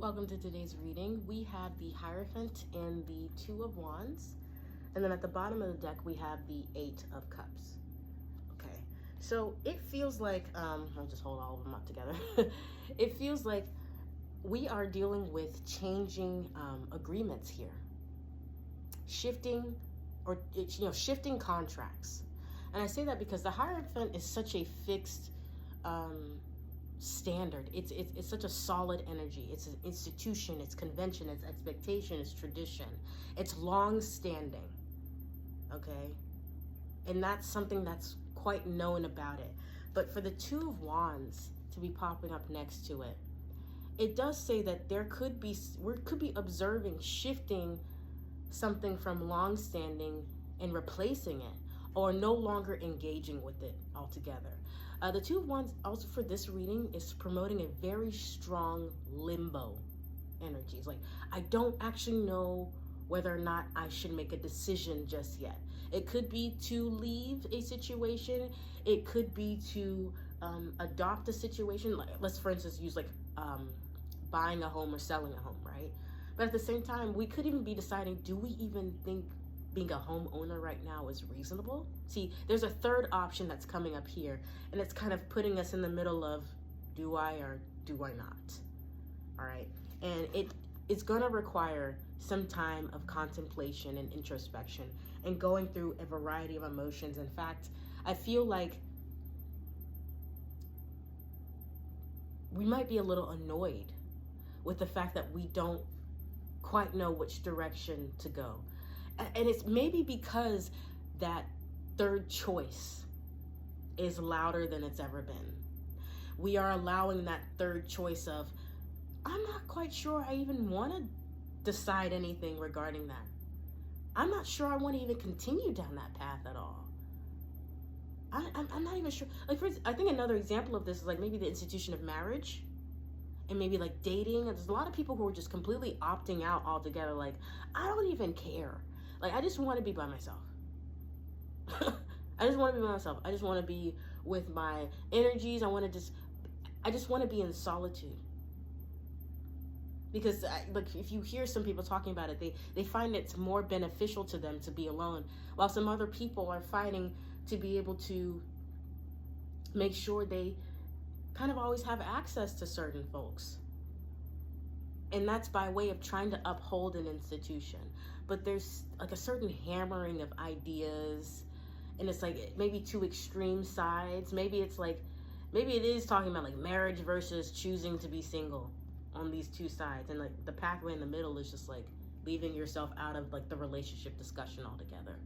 Welcome to today's reading. We have the Hierophant and the Two of Wands. And then at the bottom of the deck, we have the Eight of Cups. Okay, so it feels like, I'll just hold all of them up together. It feels like we are dealing with changing agreements here. Shifting contracts. And I say that because the Hierophant is such a fixed standard. It's such a solid energy. It's an institution, it's convention, it's expectation, it's tradition, it's long standing. Okay, and that's something that's quite known about it. But for the Two of Wands to be popping up next to it, it does say that we could be observing shifting something from long standing and replacing it, or no longer engaging with it altogether. The Two of Wands also for this reading is promoting a very strong limbo energy. It's like, I don't actually know whether or not I should make a decision just yet. It could be to leave a situation. It could be to adopt a situation. Let's, for instance, use buying a home or selling a home, right? But at the same time, we could even be deciding, do we even think being a homeowner right now is reasonable? See, there's a third option that's coming up here, and it's kind of putting us in the middle of, do I or do I not? All right, and it's going to require some time of contemplation and introspection and going through a variety of emotions. In fact, I feel like we might be a little annoyed with the fact that we don't quite know which direction to go. And it's maybe because that third choice is louder than it's ever been. We are allowing that third choice of, I'm not quite sure I even want to decide anything regarding that. I'm not sure I want to even continue down that path at all. I'm not even sure. Like, I think another example of this is like maybe the institution of marriage and maybe like dating. There's a lot of people who are just completely opting out altogether. Like, I don't even care. Like, I just want to be by myself. I just want to be by myself. I just want to be with my energies. I just want to be in solitude. Because if you hear some people talking about it, they find it's more beneficial to them to be alone, while some other people are fighting to be able to make sure they kind of always have access to certain folks. And that's by way of trying to uphold an institution. But there's like a certain hammering of ideas, and it's like maybe two extreme sides. Maybe it is talking about like marriage versus choosing to be single on these two sides. And like the pathway in the middle is just like leaving yourself out of like the relationship discussion altogether.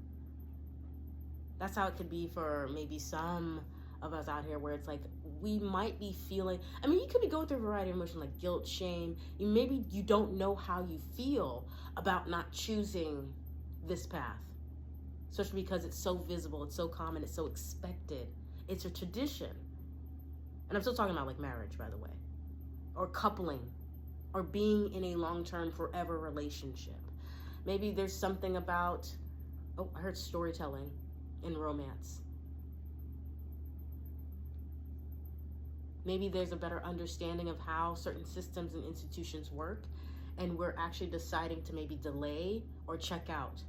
That's how it could be for maybe some of us out here, where it's like we might be feeling, I mean, you could be going through a variety of emotions like guilt, shame. Maybe you don't know how you feel about not choosing this path, especially because it's so visible, it's so common, it's so expected, it's a tradition. And I'm still talking about like marriage, by the way, or coupling, or being in a long-term forever relationship. Maybe there's something about, I heard storytelling in romance. Maybe there's a better understanding of how certain systems and institutions work, and we're actually deciding to maybe delay or check out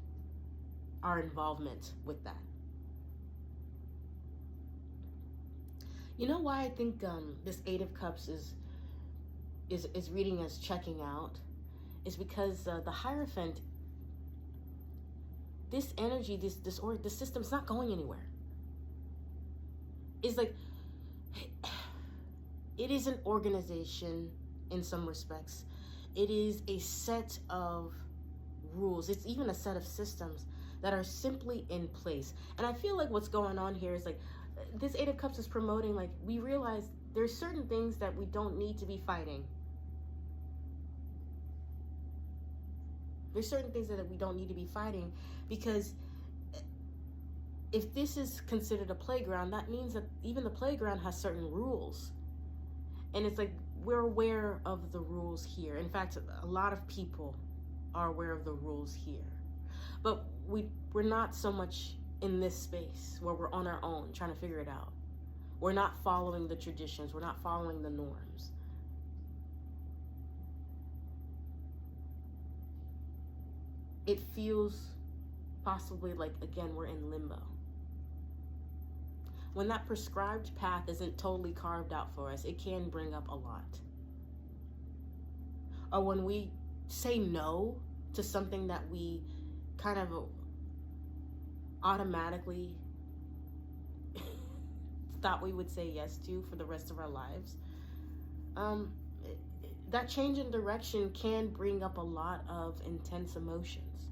our involvement with that. You know why I think this Eight of Cups is reading as checking out? Is because the Hierophant, this energy, this system's not going anywhere. It's like, it is an organization in some respects. It is a set of rules. It's even a set of systems that are simply in place. And I feel like what's going on here is like, this Eight of Cups is promoting, like, we realize there's certain things that we don't need to be fighting. There's certain things that we don't need to be fighting, because if this is considered a playground, that means that even the playground has certain rules. And it's like, we're aware of the rules here. In fact, a lot of people are aware of the rules here. But we're not so much in this space where we're on our own trying to figure it out. We're not following the traditions. We're not following the norms. it feels possibly like, again, we're in limbo. When that prescribed path isn't totally carved out for us, it can bring up a lot. Or when we say no to something that we kind of automatically thought we would say yes to for the rest of our lives, that change in direction can bring up a lot of intense emotions,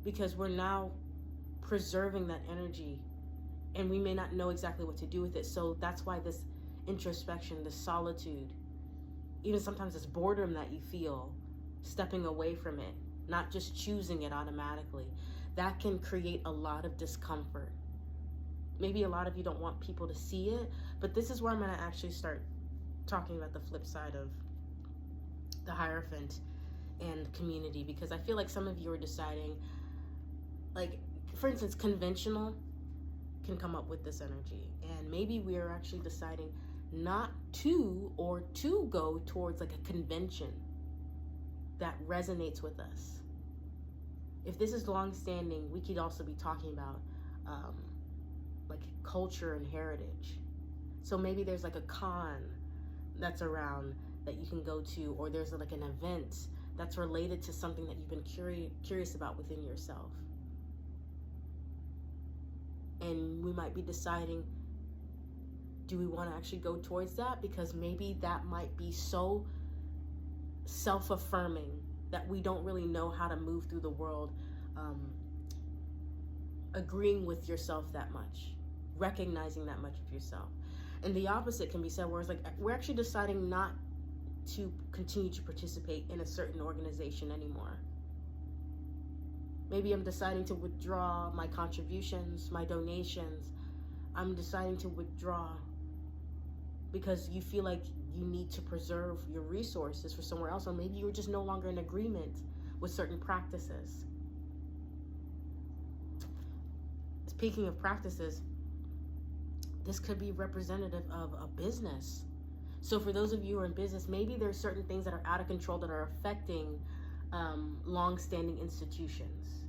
because we're now preserving that energy and we may not know exactly what to do with it. So that's why this introspection, this solitude, even sometimes this boredom that you feel, stepping away from it, not just choosing it automatically, that can create a lot of discomfort. Maybe a lot of you don't want people to see it, but this is where I'm going to actually start talking about the flip side of the Hierophant and community, because I feel like some of you are deciding, like, for instance, conventional can come up with this energy, and maybe we are actually deciding not to, or to go towards like a convention that resonates with us. If this is long-standing, we could also be talking about like culture and heritage. So maybe there's like a con that's around that you can go to, or there's like an event that's related to something that you've been curious about within yourself. And we might be deciding, do we want to actually go towards that? Because maybe that might be so self-affirming that we don't really know how to move through the world agreeing with yourself that much, recognizing that much of yourself. And the opposite can be said, where it's like we're actually deciding not to continue to participate in a certain organization anymore. Maybe I'm deciding to withdraw my contributions, my donations. I'm deciding to withdraw because you feel like you need to preserve your resources for somewhere else, or maybe you're just no longer in agreement with certain practices. Speaking of practices, this could be representative of a business. So for those of you who are in business, maybe there's certain things that are out of control that are affecting long-standing institutions,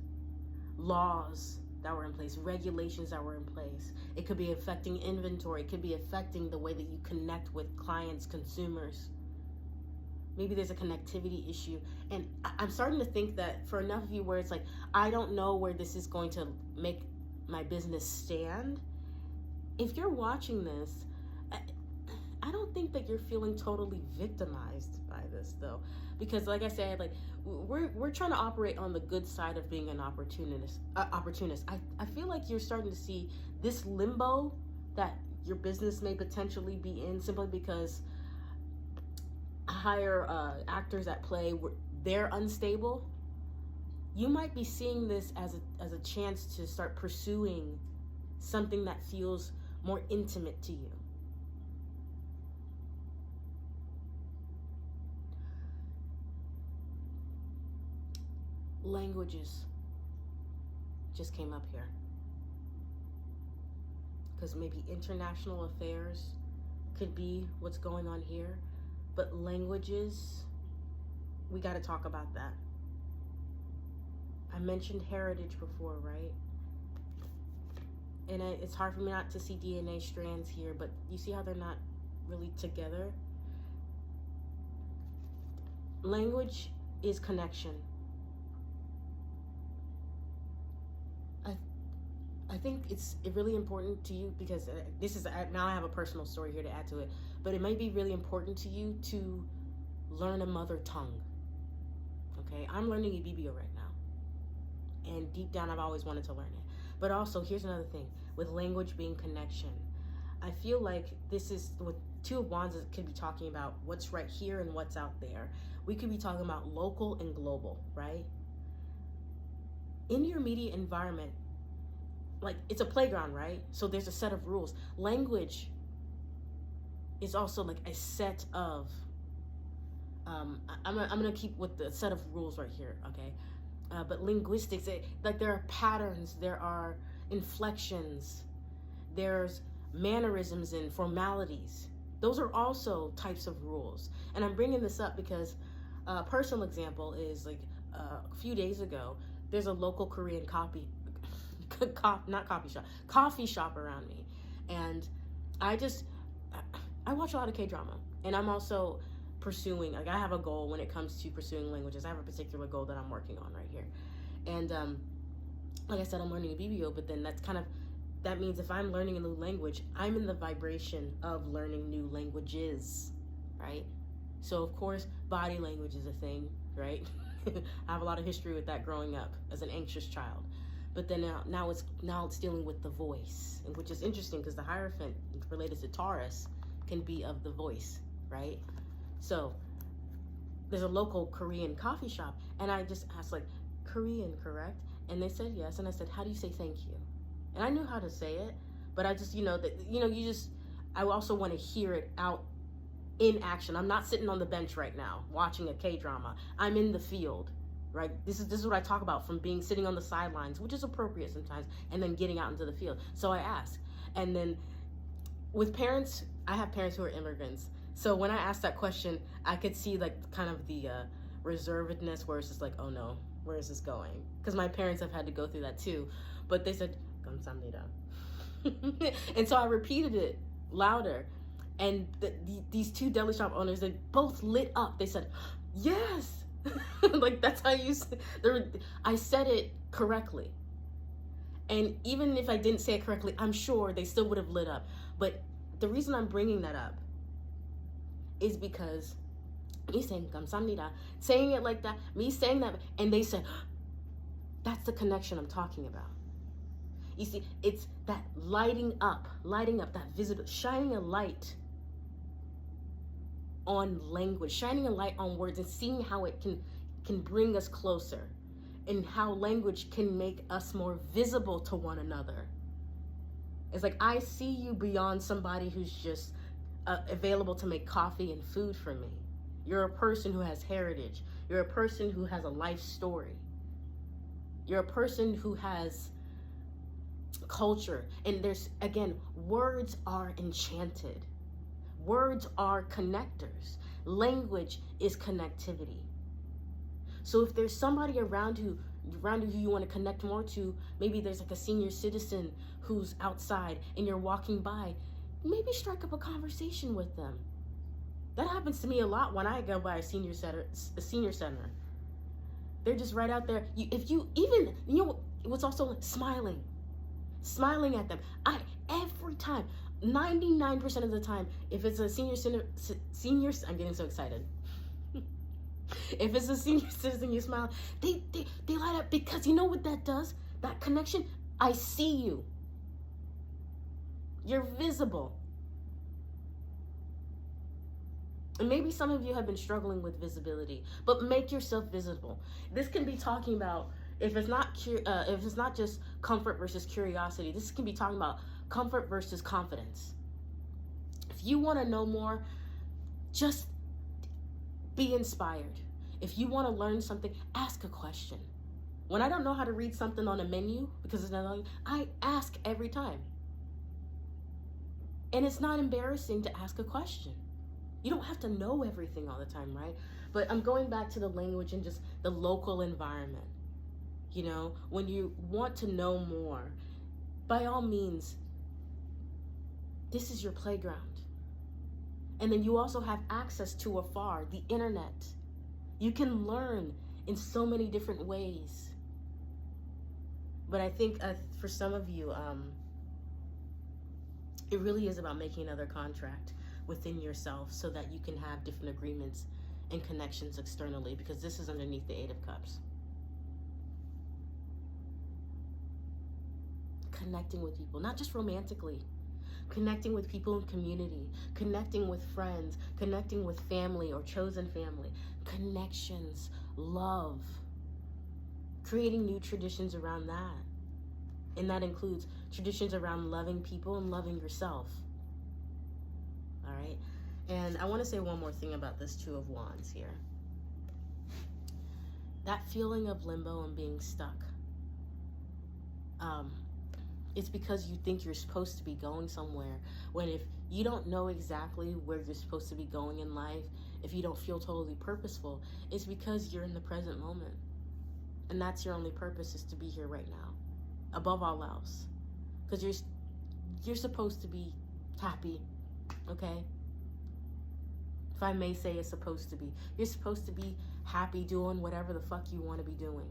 laws that were in place, regulations that were in place. It could be affecting inventory. It could be affecting the way that you connect with clients, consumers. Maybe there's a connectivity issue. And I'm starting to think that for enough of you where it's like, I don't know where this is going to make my business stand. If you're watching this, I don't think that you're feeling totally victimized by this, though, because like I said, like we're trying to operate on the good side of being an opportunist. I feel like you're starting to see this limbo that your business may potentially be in, simply because higher actors at play, they're unstable. You might be seeing this as a chance to start pursuing something that feels more intimate to you. Languages just came up here, because maybe international affairs could be what's going on here, but languages, we got to talk about that. I mentioned heritage before, right? And it's hard for me not to see DNA strands here, but you see how they're not really together? Language is connection. I think it's really important to you, because now I have a personal story here to add to it, but it might be really important to you to learn a mother tongue. Okay, I'm learning Ibibio right now, and deep down I've always wanted to learn it. But also, here's another thing, with language being connection, I feel like this is what Two of Wands could be talking about, what's right here and what's out there. We could be talking about local and global, right? In your immediate environment, like, it's a playground, right? So there's a set of rules. Language is also like a set of, I'm gonna keep with the set of rules right here, okay? But linguistics, like there are patterns, there are inflections, there's mannerisms and formalities. Those are also types of rules. And I'm bringing this up because a personal example is like a few days ago, there's a local Korean coffee shop around me, and I watch a lot of K-drama, and I'm also pursuing, like, I have a goal when it comes to pursuing languages. I have a particular goal that I'm working on right here, and like I said, I'm learning a BBO, but then that means if I'm learning a new language, I'm in the vibration of learning new languages, right? So of course, body language is a thing, right? I have a lot of history with that growing up as an anxious child. But then now it's dealing with the voice, which is interesting because the Hierophant related to Taurus can be of the voice, right? So there's a local Korean coffee shop, and I just asked, like, Korean, correct? And they said yes, and I said, how do you say thank you? And I knew how to say it, but I just, I also want to hear it out in action. I'm not sitting on the bench right now watching a K-drama. I'm in the field, right? This is what I talk about, from sitting on the sidelines, which is appropriate sometimes, and then getting out into the field. So I ask. And then with parents, I have parents who are immigrants. So when I asked that question, I could see, like, kind of the reservedness where it's just like, oh no, where is this going? Because my parents have had to go through that too. But they said, 감사합니다. And so I repeated it louder. And these two deli shop owners, they both lit up. They said, yes. Like, that's how I said it correctly. And even if I didn't say it correctly, I'm sure they still would have lit up. But the reason I'm bringing that up is because me saying 감사합니다, saying it like that, me saying that, and they said, that's the connection I'm talking about. You see, it's that lighting up, that visible, shining a light on language, shining a light on words, and seeing how it can bring us closer, and how language can make us more visible to one another. It's like, I see you beyond somebody who's just available to make coffee and food for me. You're a person who has heritage. You're a person who has a life story. You're a person who has culture. And there's, again, words are enchanted. Words are connectors. Language is connectivity. So if there's somebody around you who you want to connect more to, maybe there's like a senior citizen who's outside and you're walking by, maybe strike up a conversation with them. That happens to me a lot when I go by a senior center. They're just right out there. What's also smiling at them. Every time, 99% of the time, if it's a senior, I'm getting so excited. If it's a senior citizen, you smile, they light up, because you know what that does? That connection, I see you. You're visible. And maybe some of you have been struggling with visibility, but make yourself visible. This can be talking about, if it's not just comfort versus curiosity, this can be talking about comfort versus confidence. If you want to know more, just be inspired. If you want to learn something, ask a question. When I don't know how to read something on a menu, because it's not, I ask every time. And it's not embarrassing to ask a question. You don't have to know everything all the time, right? But I'm going back to the language and just the local environment. You know, when you want to know more, by all means, this is your playground. And then you also have access to afar, the internet. You can learn in so many different ways. But I think for some of you, it really is about making another contract within yourself so that you can have different agreements and connections externally, because this is underneath the Eight of Cups. Connecting with people, not just romantically, connecting with people in community, connecting with friends, connecting with family or chosen family, connections, love, creating new traditions around that. And that includes traditions around loving people and loving yourself. All right. And I want to say one more thing about this Two of Wands here. That feeling of limbo and being stuck. It's because you think you're supposed to be going somewhere, when if you don't know exactly where you're supposed to be going in life, if you don't feel totally purposeful, it's because you're in the present moment. And that's your only purpose, is to be here right now, above all else. Because you're supposed to be happy, okay? If I may say, it's supposed to be. You're supposed to be happy doing whatever the fuck you want to be doing.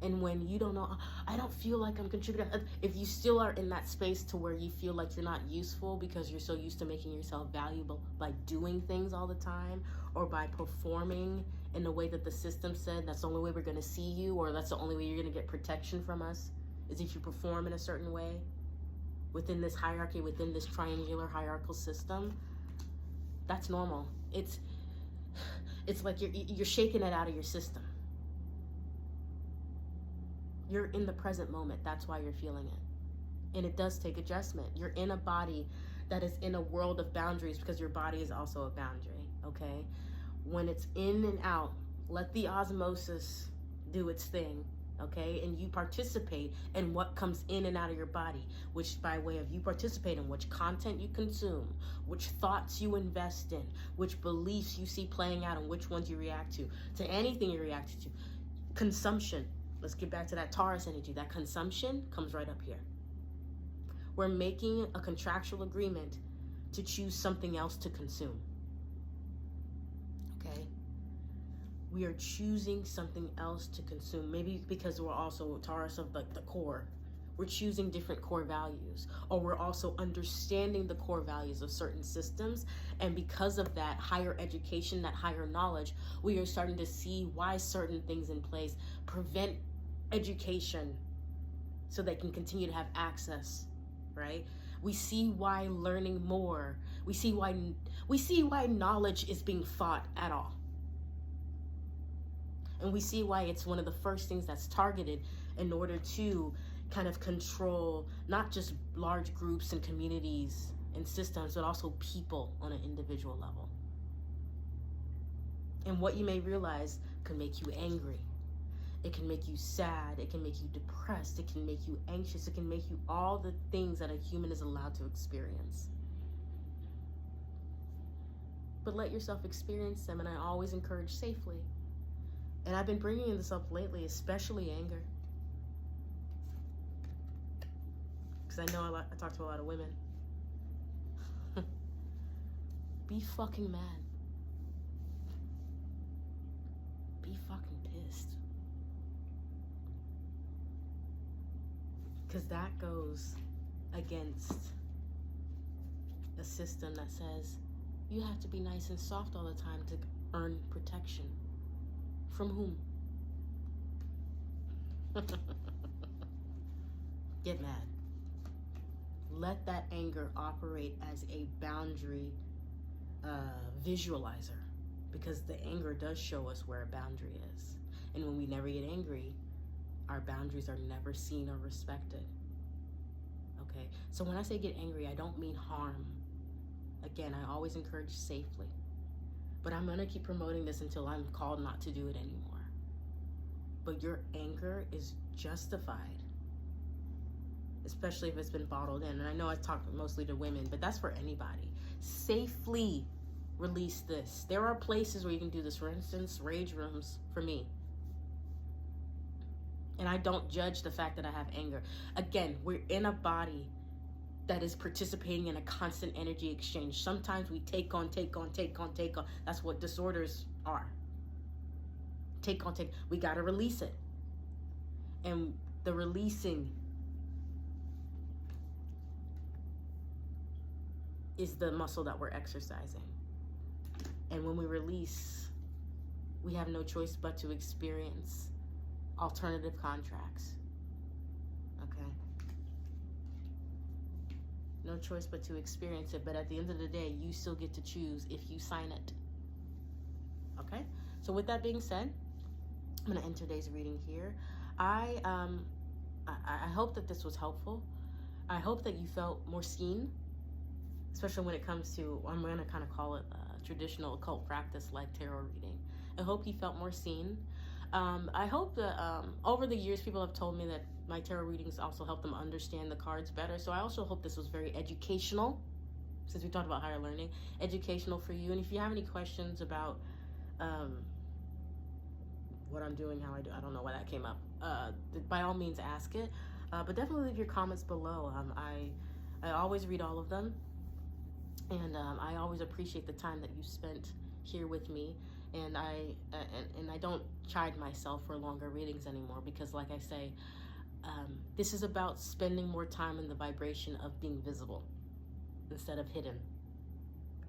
And when you don't know, I don't feel like I'm contributing. If you still are in that space to where you feel like you're not useful because you're so used to making yourself valuable by doing things all the time, or by performing in the way that the system said that's the only way we're going to see you, or that's the only way you're going to get protection from us, is if you perform in a certain way within this hierarchy, within this triangular hierarchical system, that's normal. It's like you're shaking it out of your system. You're in the present moment. That's why you're feeling it. And it does take adjustment. You're in a body that is in a world of boundaries, because your body is also a boundary, okay? When it's in and out, let the osmosis do its thing, okay? And you participate in what comes in and out of your body, which by way of you participate in which content you consume, which thoughts you invest in, which beliefs you see playing out, and which ones you react to anything you react to. Consumption. Let's get back to that Taurus energy. That consumption comes right up here. We're making a contractual agreement to choose something else to consume. Okay? We are choosing something else to consume. Maybe because we're also Taurus of like the core. We're choosing different core values. Or we're also understanding the core values of certain systems. And because of that higher education, that higher knowledge, we are starting to see why certain things in place prevent education so they can continue to have access, right? We see why learning more. We see why knowledge is being fought at all. And we see why it's one of the first things that's targeted in order to kind of control not just large groups and communities and systems, but also people on an individual level. And what you may realize can make you angry. It can make you sad. It can make you depressed. It can make you anxious. It can make you all the things that a human is allowed to experience. But let yourself experience them, and I always encourage safely. And I've been bringing this up lately, especially anger. Because I know I talk to a lot of women. Be fucking mad. Be fucking pissed. Because that goes against a system that says you have to be nice and soft all the time to earn protection. From whom? Get mad. Let that anger operate as a boundary visualizer, because the anger does show us where a boundary is. And when we never get angry, our boundaries are never seen or respected. Okay? So when I say get angry, I don't mean harm. Again, I always encourage safely. But I'm going to keep promoting this until I'm called not to do it anymore. But your anger is justified, especially if it's been bottled in. And I know I talk mostly to women, but that's for anybody. Safely release this. There are places where you can do this. For instance, rage rooms for me. And I don't judge the fact that I have anger. Again, we're in a body that is participating in a constant energy exchange. Sometimes we take on. That's what disorders are. Take on. We got to release it. And the releasing is the muscle that we're exercising. And when we release, we have no choice but to experience alternative contracts. Okay? No choice but to experience it. But at the end of the day, you still get to choose if you sign it. Okay? So with that being said, I'm going to end today's reading here. I hope that this was helpful. I hope that you felt more seen, especially when it comes to, I'm going to kind of call it traditional occult practice like tarot reading. I hope you felt more seen. I hope that over the years, people have told me that my tarot readings also help them understand the cards better. So I also hope this was very educational, since we talked about higher learning, educational for you. And if you have any questions about what I'm doing, how I do. I don't know why that came up. By all means, ask it. But definitely leave your comments below. I always read all of them. And I always appreciate the time that you spent here with me. And I don't chide myself for longer readings anymore, because like I say, this is about spending more time in the vibration of being visible instead of hidden,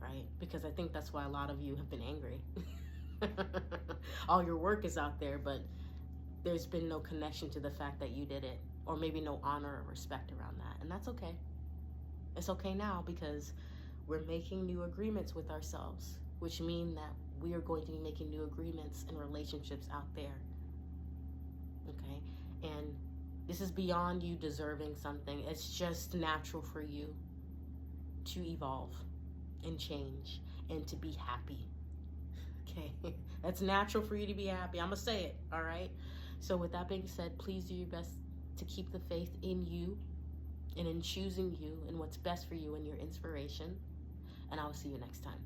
right? Because I think that's why a lot of you have been angry. All your work is out there, but there's been no connection to the fact that you did it, or maybe no honor or respect around that. And that's okay. It's okay now, because we're making new agreements with ourselves, which mean that we are going to be making new agreements in relationships out there. Okay? And this is beyond you deserving something. It's just natural for you to evolve and change and to be happy. Okay? That's natural for you to be happy. I'm going to say it, all right? So with that being said, please do your best to keep the faith in you and in choosing you and what's best for you and your inspiration. And I will see you next time.